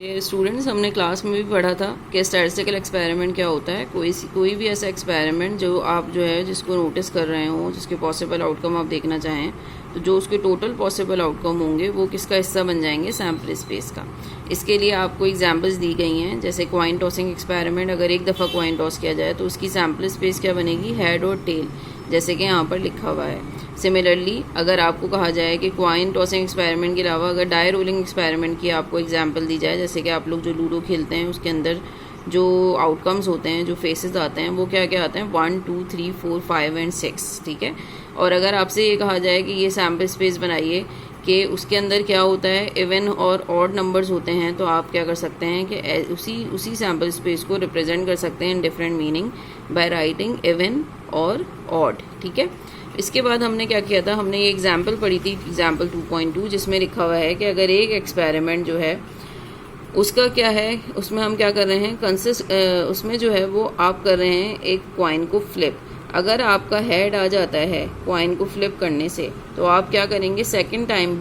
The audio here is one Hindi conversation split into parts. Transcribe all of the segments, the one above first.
ये स्टूडेंट्स, हमने क्लास में भी पढ़ा था कि स्टैटिस्टिकल एक्सपेरिमेंट क्या होता है। कोई भी ऐसा एक्सपेरिमेंट जो आप जिसको नोटिस कर रहे हो, जिसके पॉसिबल आउटकम आप देखना चाहें, तो जो उसके टोटल पॉसिबल आउटकम होंगे वो किसका हिस्सा बन जाएंगे? सैम्पल स्पेस का। इसके लिए आपको एग्जांपल्स दी गई हैं, जैसे कॉइन टॉसिंग एक्सपेरिमेंट। अगर एक दफ़ा कॉइन टॉस किया जाए तो उसकी सैम्पल स्पेस क्या बनेगी? हेड और टेल, जैसे कि यहाँ पर लिखा हुआ है। सिमिलरली अगर आपको कहा जाए कि कॉइन टॉसिंग एक्सपेरिमेंट के अलावा अगर डाई रोलिंग एक्सपेरिमेंट की आपको एग्जांपल दी जाए, जैसे कि आप लोग जो लूडो खेलते हैं उसके अंदर जो आउटकम्स होते हैं, जो फेसेस आते हैं, वो क्या क्या आते हैं? 1 2 3 4 5 एंड 6, ठीक है। और अगर आपसे ये कहा जाए कि ये सैम्पल स्पेस बनाइए कि उसके अंदर क्या होता है, इवन और ऑड नंबर्स होते हैं, तो आप क्या कर सकते हैं कि उसी सैम्पल स्पेस को रिप्रेजेंट कर सकते हैं in different meaning by writing even और ऑड, ठीक है। इसके बाद हमने क्या किया था, हमने ये एग्जाम्पल पढ़ी थी, एग्जाम्पल 2.2, जिसमें लिखा हुआ है कि अगर एक एक्सपेरिमेंट जो है उसका क्या है, उसमें हम क्या कर रहे हैं, उसमें जो है वो आप कर रहे हैं एक कॉइन को फ्लिप। अगर आपका हेड आ जाता है कॉइन को फ्लिप करने से, तो आप क्या करेंगे? सेकंड टाइम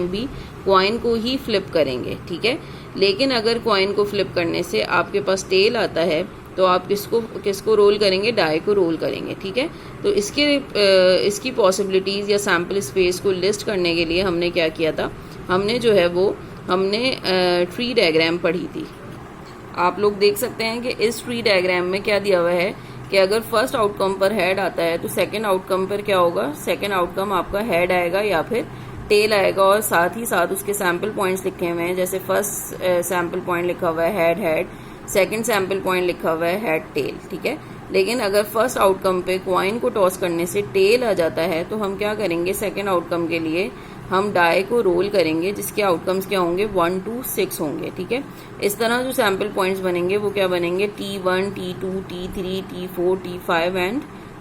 भी कॉइन को ही फ्लिप करेंगे, ठीक है। लेकिन अगर कॉइन को फ्लिप करने से आपके पास टेल आता है, तो आप किसको रोल करेंगे? डाई को रोल करेंगे, ठीक है। तो इसकी पॉसिबिलिटीज़ या सैम्पल स्पेस को लिस्ट करने के लिए हमने क्या किया था, हमने ट्री डायग्राम पढ़ी थी। आप लोग देख सकते हैं कि इस ट्री डायग्राम में क्या दिया हुआ है कि अगर फर्स्ट आउटकम पर हेड आता है तो सेकंड आउटकम पर क्या होगा? सेकंड आउटकम आपका हेड आएगा या फिर टेल आएगा, और साथ ही साथ उसके सैम्पल पॉइंट्स लिखे हुए हैं। जैसे फर्स्ट सैम्पल पॉइंट लिखा हुआ है हेड, सेकंड सैम्पल पॉइंट लिखा हुआ है हेड टेल, ठीक है। लेकिन अगर फर्स्ट आउटकम पे कॉइन को टॉस करने से टेल आ जाता है, तो हम क्या करेंगे? सेकंड आउटकम के लिए हम डाई को रोल करेंगे, जिसके आउटकम्स क्या होंगे? 1 2 6 होंगे, ठीक है। इस तरह जो सैम्पल पॉइंट्स बनेंगे वो क्या बनेंगे? T1 T2 T3 T4 T5 and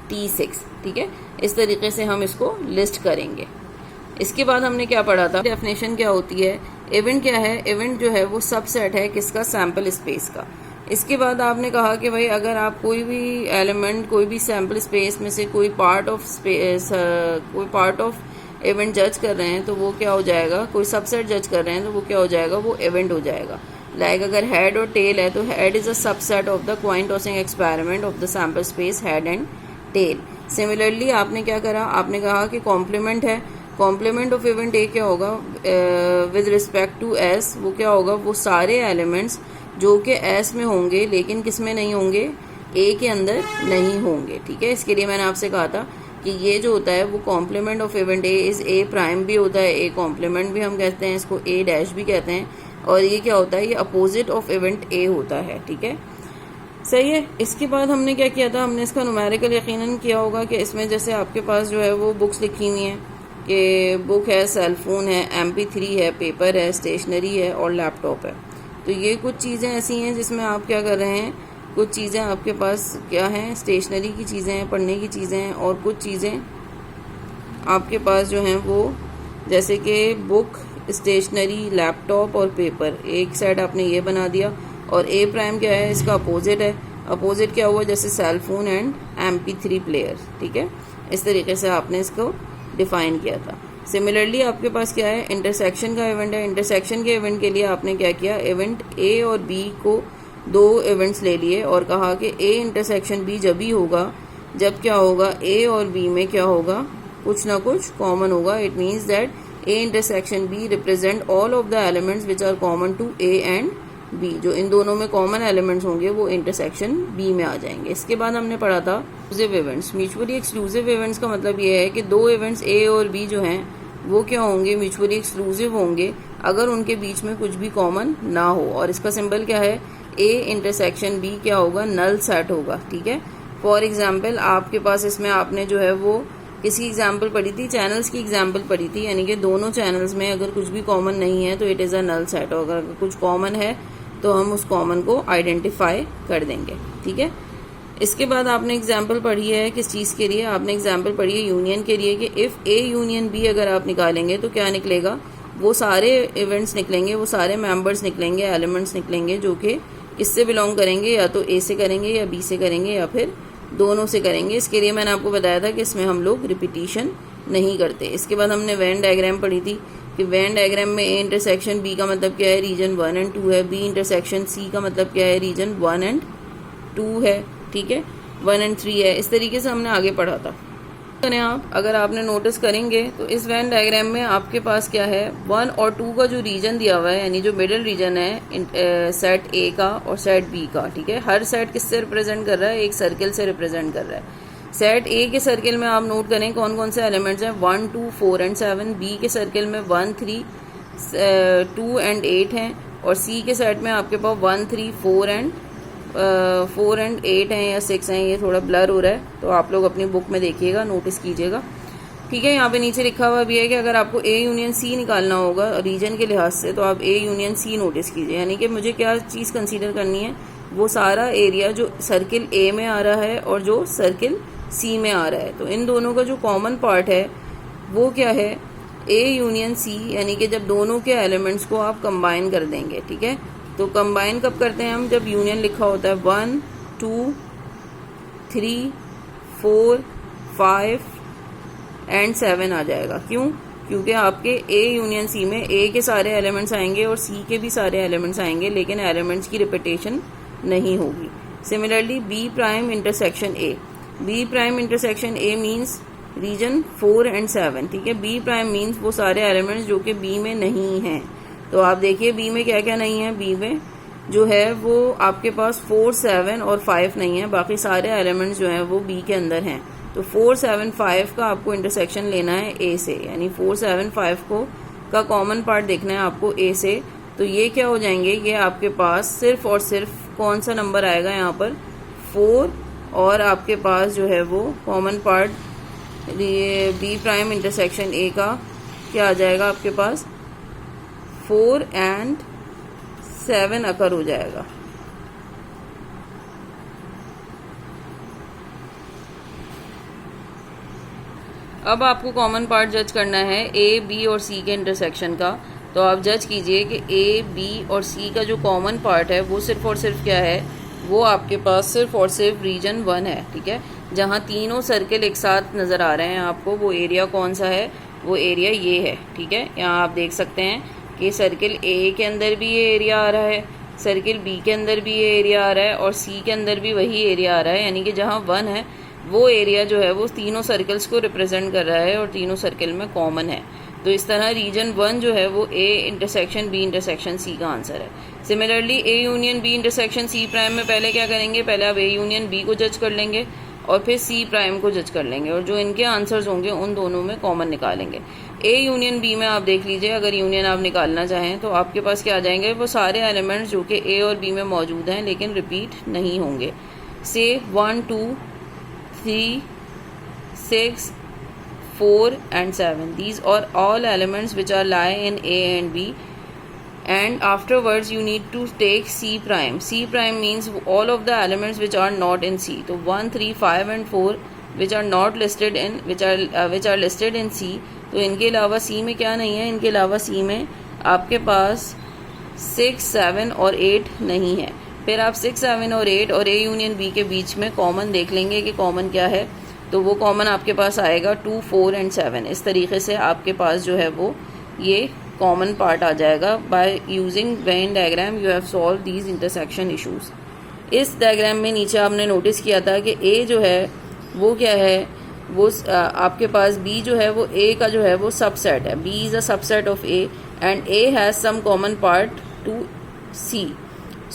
T6, ठीक है। इस तरीके से हम इसको लिस्ट करेंगे। इसके बाद हमने क्या पढ़ा था? डेफिनेशन क्या होती है? इवेंट क्या है? इवेंट जो है वो सबसेट है किसका? सैम्पल स्पेस का। इसके बाद आपने कहा कि भाई अगर आप कोई भी एलिमेंट, कोई भी सैम्पल स्पेस में से कोई पार्ट ऑफ इवेंट जज कर रहे हैं, तो वो क्या हो जाएगा? कोई सबसेट जज कर रहे हैं तो वो क्या हो जाएगा? वो इवेंट हो जाएगा। लाइक अगर हेड और टेल है, तो head is a subset of the coin tossing experiment of the sample space head and tail. Similarly आपने क्या करा? आपने कहा कि कॉम्प्लीमेंट है, कॉम्प्लीमेंट ऑफ इवेंट ए क्या होगा? विद रिस्पेक्ट टू एस, वो क्या होगा? वो सारे एलिमेंट्स जो कि एस में होंगे लेकिन किस में नहीं होंगे? ए के अंदर नहीं होंगे, ठीक है। इसके लिए मैंने आपसे कहा था कि ये जो होता है वो complement of event A is A prime भी होता है, ए कॉम्प्लीमेंट भी हम कहते हैं, इसको ए डैश भी कहते हैं। और ये क्या होता है? ये अपोजिट ऑफ इवेंट ए होता है, ठीक है। सही है। इसके बाद हमने क्या किया था? हमने इसका न्यूमेरिकल यकीनन किया होगा कि इसमें जैसे आपके पास जो है वो बुक्स लिखी हुई हैं कि बुक है, सेलफोन है, MP3 है, पेपर है, स्टेशनरी है और लैपटॉप है। तो ये कुछ चीज़ें ऐसी हैं जिसमें आप क्या कर रहे हैं? कुछ चीज़ें आपके पास क्या हैं? स्टेशनरी की चीज़ें हैं, पढ़ने की चीज़ें हैं, और कुछ चीज़ें आपके पास जो हैं वो जैसे कि बुक, स्टेशनरी, लैपटॉप और पेपर। एक साइड आपने ये बना दिया, और ए प्राइम क्या है? इसका अपोजिट है। अपोजिट क्या हुआ? जैसे सेलफोन एंड MP3 प्लेयर, ठीक है। इस तरीके से आपने इसको डिफाइन किया था। सिमिलरली आपके पास क्या है? इंटरसेक्शन का इवेंट है। इंटरसेक्शन के इवेंट के लिए आपने क्या किया? इवेंट ए और बी को दो इवेंट्स ले लिए और कहा कि ए इंटरसेक्शन बी जब ही होगा जब क्या होगा? ए और बी में क्या होगा? कुछ ना कुछ कॉमन होगा। It means that A intersection B represent all of the elements which are common to A and B. जो इन दोनों में कॉमन एलिमेंट्स होंगे वो इंटरसेक्शन बी में आ जाएंगे। इसके बाद हमने पढ़ा था exclusive events. Mutually exclusive events का मतलब ये है कि दो इवेंट्स ए और बी जो हैं वो क्या होंगे? म्यूचुअली एक्सक्लूसिव होंगे अगर उनके बीच में कुछ भी कॉमन ना हो। और इसका सिंबल क्या है? ए इंटरसेक्शन बी क्या होगा? नल सेट होगा, ठीक है। फॉर एग्जाम्पल आपके पास इसमें आपने जो है वो किसी एग्जाम्पल पढ़ी थी, चैनल्स की एग्जाम्पल पढ़ी थी, यानी कि दोनों चैनल्स में अगर कुछ भी कॉमन नहीं है तो it is a null set. और अगर कुछ कॉमन है तो हम उस कॉमन को आइडेंटिफाई कर देंगे, ठीक है। इसके बाद आपने एग्जाम्पल पढ़ी है किस चीज़ के लिए? आपने एग्जाम्पल पढ़ी है यूनियन के लिए, कि इफ़ ए यूनियन बी अगर आप निकालेंगे तो क्या निकलेगा? वो सारे इवेंट्स निकलेंगे, वो सारे मेंबर्स निकलेंगे, एलिमेंट्स निकलेंगे जो कि किससे बिलोंग करेंगे? या तो ए से करेंगे या बी से करेंगे या फिर दोनों से करेंगे। इसके लिए मैंने आपको बताया था कि इसमें हम लोग रिपीटिशन नहीं करते। इसके बाद हमने वेन डायग्राम पढ़ी थी कि वेन डायग्राम में ए इंटरसेक्शन बी का मतलब क्या है, रीजन 1 एंड 2 है, बी इंटरसेक्शन सी का मतलब क्या है, रीजन 1 एंड 2 है, ठीक है, 1 एंड 3 है। इस तरीके से हमने आगे पढ़ा था। आप अगर आपने नोटिस करेंगे तो इस वेन डायग्राम में आपके पास क्या है, 1 और 2 का जो रीजन दिया हुआ है, यानी जो मिडिल रीजन है सेट ए का और सेट बी का, ठीक है, हर सेट किससे रिप्रेजेंट कर रहा है, एक सर्किल से रिप्रेजेंट कर रहा है। सेट ए के सर्किल में आप नोट करें कौन कौन से एलिमेंट्स हैं, 1 2 4 एंड 7, बी के सर्किल में 1 3 2 एंड 8 हैं, और सी के सेट में आपके पास 1 3 4 एंड 8 हैं या 6 हैं। ये थोड़ा ब्लर हो रहा है तो आप लोग अपनी बुक में देखिएगा, नोटिस कीजिएगा, ठीक है। यहाँ पे नीचे लिखा हुआ भी है कि अगर आपको ए यूनियन सी निकालना होगा रीजन के लिहाज से तो आप ए यूनियन सी नोटिस कीजिए, यानी कि मुझे क्या चीज़ कंसीडर करनी है, वो सारा एरिया जो सर्किल ए में आ रहा है और जो सर्किल सी में आ रहा है, तो इन दोनों का जो कॉमन पार्ट है वो क्या है, ए यूनियन सी, यानी कि जब दोनों के एलिमेंट्स को आप कंबाइन कर देंगे, ठीक है। तो कंबाइन कब करते हैं हम, जब यूनियन लिखा होता है 1 2 3 4 5 एंड 7 आ जाएगा। क्यों, क्योंकि आपके ए यूनियन सी में ए के सारे एलिमेंट्स आएंगे और सी के भी सारे एलिमेंट्स आएंगे, लेकिन एलिमेंट्स की रिपीटेशन नहीं होगी। Similarly B prime intersection A, B prime intersection A means region 4 and 7, ठीक है। बी प्राइम मीन्स वो सारे एलिमेंट्स जो कि बी में नहीं हैं। तो आप देखिए बी में क्या क्या नहीं है, बी में जो है वो आपके पास 4 7 और 5 नहीं है, बाकी सारे एलिमेंट्स जो हैं वो बी के अंदर हैं। तो 4 7 5 का आपको इंटरसेक्शन लेना है ए से, यानी 4 7 5 को का कॉमन पार्ट देखना है आपको ए से। तो ये क्या हो जाएंगे, ये आपके पास सिर्फ और सिर्फ कौन सा नंबर आएगा यहाँ पर, 4, और आपके पास जो है वो common part B prime intersection A का क्या आ जाएगा आपके पास, 4 एंड 7 अकर हो जाएगा। अब आपको कॉमन पार्ट जज करना है ए बी और सी के इंटरसेक्शन का। तो आप जज कीजिए कि ए बी और सी का जो कॉमन पार्ट है वो सिर्फ और सिर्फ क्या है, वो आपके पास सिर्फ और सिर्फ रीजन 1 है, ठीक है। जहाँ तीनों सर्किल एक साथ नज़र आ रहे हैं आपको, वो एरिया कौन सा है, वो एरिया ये है, ठीक है। यहाँ आप देख सकते हैं कि सर्किल ए के अंदर भी ये एरिया आ रहा है, सर्किल बी के अंदर भी ये एरिया आ रहा है, और सी के अंदर भी वही एरिया आ रहा है, यानी कि जहाँ 1 है वो एरिया जो है वो तीनों सर्कल्स को रिप्रेजेंट कर रहा है और तीनों सर्किल में कॉमन है। तो इस तरह रीजन 1 जो है वो A intersection B intersection C का आंसर है। Similarly A union B intersection C prime में पहले क्या करेंगे, पहले आप ए यूनियन बी को जज कर लेंगे और फिर सी प्राइम को जज कर लेंगे, और जो इनके आंसर्स होंगे उन दोनों में कॉमन निकालेंगे। ए यूनियन बी में आप देख लीजिए, अगर यूनियन आप निकालना चाहें तो आपके पास क्या आ जाएंगे, वो सारे एलिमेंट्स जो कि ए और बी में मौजूद हैं लेकिन रिपीट नहीं होंगे। से 1 2 3 6 4 and 7, these are all elements which are lie in A and B, and afterwards you need to take C prime. C prime means all of the elements which are not in C. So 1 3 5 and 4 which are not listed in which are listed in C. तो इनके अलावा C में क्या नहीं है, इनके अलावा C में आपके पास 6 7 और 8 नहीं है। फिर आप 6 7 और 8 और A यूनियन B के बीच में कॉमन देख लेंगे कि कॉमन क्या है, तो वो कॉमन आपके पास आएगा 2 4 एंड 7। इस तरीके से आपके पास जो है वो ये कॉमन पार्ट आ जाएगा। By using Venn diagram you have solve these intersection issues. इस डायग्राम में नीचे आपने नोटिस किया था कि ए जो है वो क्या है, वो आपके पास बी जो है वो ए का जो है वो सबसेट है, B is a subset of A and A has some common part to C.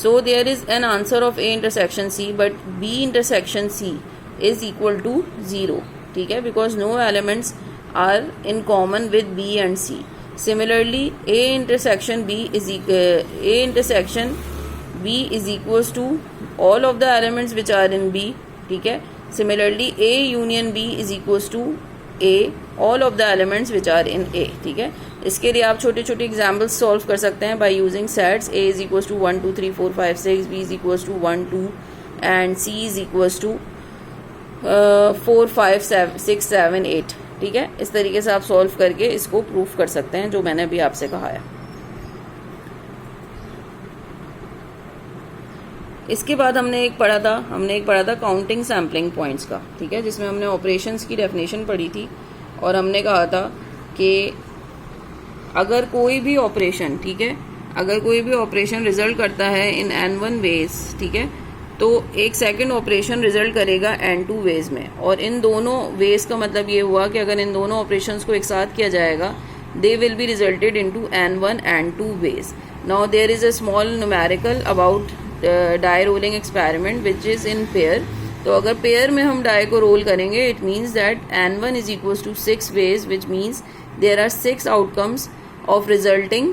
So there is an answer of A intersection C, but B intersection C is equal to 0, ठीक है, because no elements are in common with B and C. Similarly, A intersection B is equals to all of the elements which are in B, ठीक है। Similarly, A union B is equals to A all of the elements which are in A, ठीक है। इसके लिए आप छोटे छोटे एग्जाम्पल्स सॉल्व कर सकते हैं by using sets. A is equals to 1 2 3 4 5 6, B is equals to 1 2 and C is equals to 4 5 6 7 8, ठीक है। इस तरीके से आप सॉल्व करके इसको प्रूफ कर सकते हैं जो मैंने अभी आपसे कहा है। इसके बाद हमने एक पढ़ा था काउंटिंग सैम्पलिंग पॉइंट्स का, ठीक है, जिसमें हमने ऑपरेशंस की डेफिनेशन पढ़ी थी और हमने कहा था कि अगर कोई भी ऑपरेशन, ठीक है, अगर कोई भी ऑपरेशन रिजल्ट करता है इन n1 वेज, ठीक है, तो एक सेकंड ऑपरेशन रिजल्ट करेगा n2 वेज में, और इन दोनों वेज का मतलब ये हुआ कि अगर इन दोनों ऑपरेशंस को एक साथ किया जाएगा they will be resulted into n1 and 2 ways. Now there is a small numerical about die rolling experiment which is in pair. तो अगर पेयर में हम डाई को रोल करेंगे it means that n1 is equals to 6 ways, which means there are 6 outcomes of resulting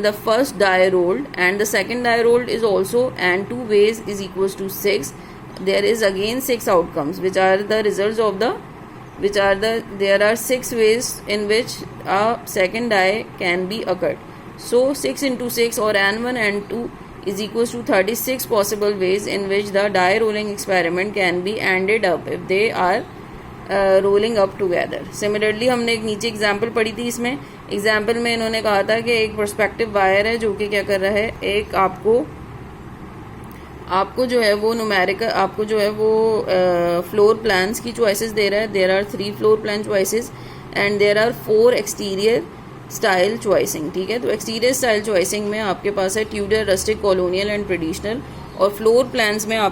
the first die rolled, and the second die rolled is also n2 ways is equals to 6. There is again 6 outcomes which are the results of the there are 6 ways in which a second die can be occurred. So 6 into 6 or n1 and 2 is equals to 36 possible ways in which the die rolling experiment can be ended up if they are rolling up together. Similarly हमने एक नीचे एग्जाम्पल पढ़ी थी. इसमें एग्जाम्पल में इन्होंने कहा था कि एक पर्सपेक्टिव वायर है जो कि क्या कर रहा है, एक आपको जो है वो न्यूमेरिकल, आपको जो है वो फ्लोर प्लान्स की चॉइसेस दे रहा है. There are 3 floor plan choices and there are 4 exterior style choosing. ठीक है, तो एक्सटीरियर स्टाइल चॉइसिंग में आपके पास है Tudor, rustic, colonial and traditional, और फ्लोर प्लान्स में आपके